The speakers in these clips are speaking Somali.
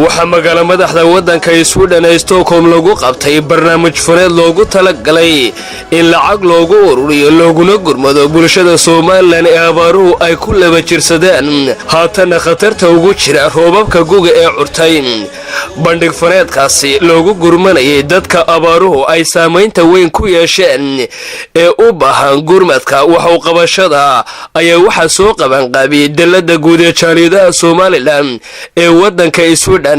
waxa magaalada madaxda wadanka Sweden ee Stockholm lagu qabtay barnaamij fureed loogu talagalay in lacag loogu ururiyo looguna gurmado bulshada Soomaaliland ee abaaruhu ay ku laba jirsadeen haatan khatarta ugu jira roobabka guga ee curtay bandhig fureedkaasi loogu gurmanayay dadka abaaruhu ay saameynta weyn ku yeesheen ee u baahan gurmadka waxa qabashada ayaa waxa soo qaban qaabiyay dalada guud ee jaaliyadaha Soomaaliland ee wadanka Sweden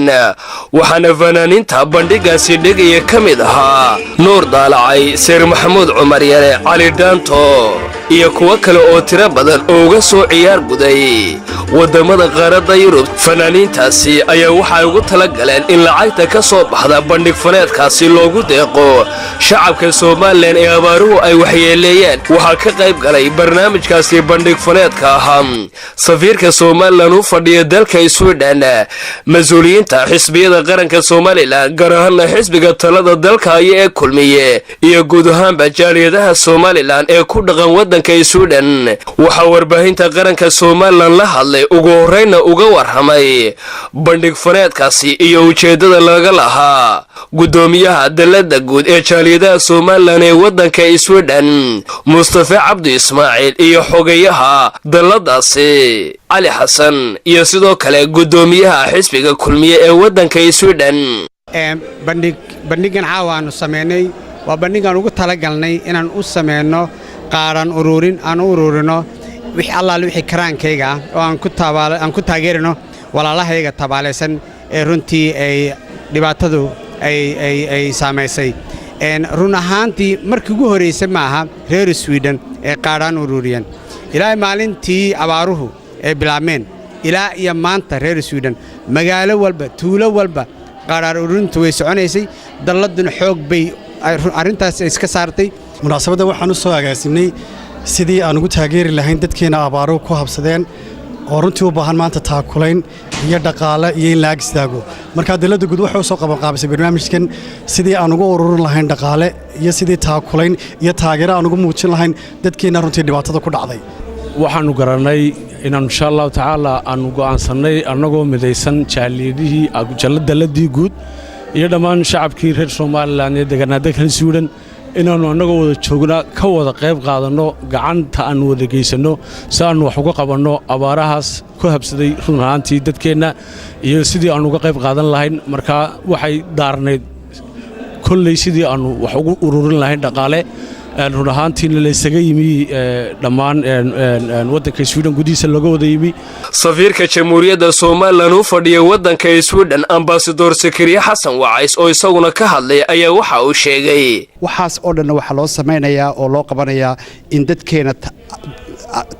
waxaana fanaaninta bandhigaasi dhigaya kamid ahaa Nuur Daalacay Sir Maxamuud Cumar Yare Cali Daanto iyo kuwa kale oo tiro badan oo uga soo ciyaar guday wadamada qaaradda Yurub fanaanintaasi ayaa waxa ugu talagaleen in lacagta ka soo baxda bandhig faneedkaasi loogu deeqo shacabka Soomaaliland ee abaaruhu ay waxyeeleeyeen waxa ka qayb galay barnaamijkaasi bandhig faneedka ahaa safiirka Soomaaliland u fadhiya dalka Sweden mas'uuliyiinta xisbiyada qaranka Soomaaliland gaar ahaan xisbiga talada dalka ee kulmiye iyo guud ahaanba jaaliyadaha Soomaaliland ee ku dhaqan wadanka Sweden waxa warbaahinta qaranka Soomaaliland la hadlay ugu horeyna uga warhamay bandhig faneedkaasi iyo ujeedada laga lahaa gudoomiyaha dalada guud ee jaaliyadaha Soomaaliland ee wadanka Sweden Mustafa Cabdi Ismaaciil iyo xogayaha daladaasi Ali Xasan iyo sidoo kale gudoomiyaha xisbiga kulmiye ee wadanka Sweden bandhigan caawaanu sameynay waa bandhigan ugu talagalnay inaan u sameeyno qaaran ururin aan ururino wixii allaale wixii karaankayga oo aan ku taageerino walaalahayga tabaaleysan ee runtii ay dhibaatadu ay saameysay run ahaantii markii ugu horeysay maaha reer Sweden ee qaaran ururiyeen ilaa maalintii abaaruhu ay bilaabmeen ilaa iyo maanta reer Sweden magaalo walba tuulo walba qaaran ururintu way soconaysay daladuna xoog bay arintaas iska saartay munaasabada waxaan u soo agaasimnay sidii aan ugu taageeri lahayn dadkeena abaaruhu ku habsadeen oo runtii u baahan maanta taakulayn iyo dhaqaale iyo in la agstaago marka dalada guud waxa soo qaban qaabisay barnaamijkan sidii aan ugu ururin lahayn dhaqaale iyo sidii taakulayn iyo taageero aan ugu muujin lahayn dadkeena runtii dhibaatada ku dhacday waxaanu garanay inaan insha Allah taala aan go'aansanay anagoo midaysan jaaliyadihii daladii guud iyo dhammaan shacabkii reer Soomaaliland ee deegaanada kala Sweden inaanu anagoo wada joogna ka wada qayb qaadano gacanta aan wada geysano saan wax uga qabanno abaarahaas ku habsaday runaantii dadkeena iyo sidii aan uga qayb qaadan lahayn marka waxay daarneed kullay sidii aan wax ugu ururin lahayn dhaqaale runaantii la isaga yimi dhammaan wadanka Sweden gudihiisa laga wada yimi safiirka jamhuuriyadda Soomaaliland u fadhiya wadanka Sweden ambassador Sakariya Xasan Wacays oo isaguna ka hadlay ayaa waxa uu sheegay waxaas oo dhan waxa loo sameeynaa oo loo qabanayaa in dadkeena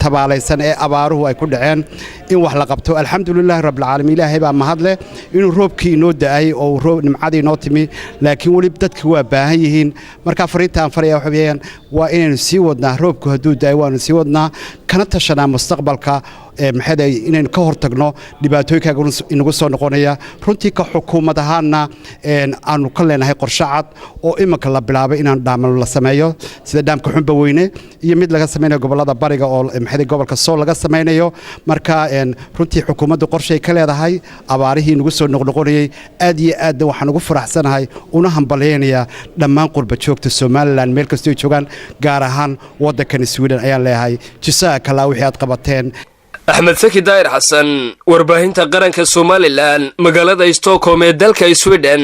tabaaleysan ee abaaruhu ay ku dhaceen in wax la qabto alxamdulillah rabbil caalamiin ilaahay baa mahadle inuu roobkii inoo daay oo roob nimcadii inoo timi laakiin wali dadku waa baahan yihiin marka fariintaan faraya waxa weeyaan waa inaynu sii wadnaa roobku haduu daay waanu sii wadnaa kana tashanaa mustaqbalka maxay inaynu ka hortagno dhibaatooyinka inagu soo noqonaya runtii ka xukuumad ahaana aanu ka leenahay qorshe cad oo imanka la bilaabay inaan dhaamal la sameeyo sida dhaamka xunba weyne iyo mid laga sameeyo gobolada bariga oo maxay gobolka Sool laga sameeyo marka runtii xukuumaddu qorshe ka leedahay abaarihii inagu soo noqnoqonayay aad iyo aad waxaan ugu faraxsanahay una hambalyeynaya dhammaan qurba joogta Soomaaliland meel kasta oo joogan gaar ahaan wadanka Sweden ayaan leeyahay jisaaka la wixii aad qabateen Ahmed-Zaki Xasan warbaahinta qaranka Soomaaliland magaalada Stockholm ee dalka Sweden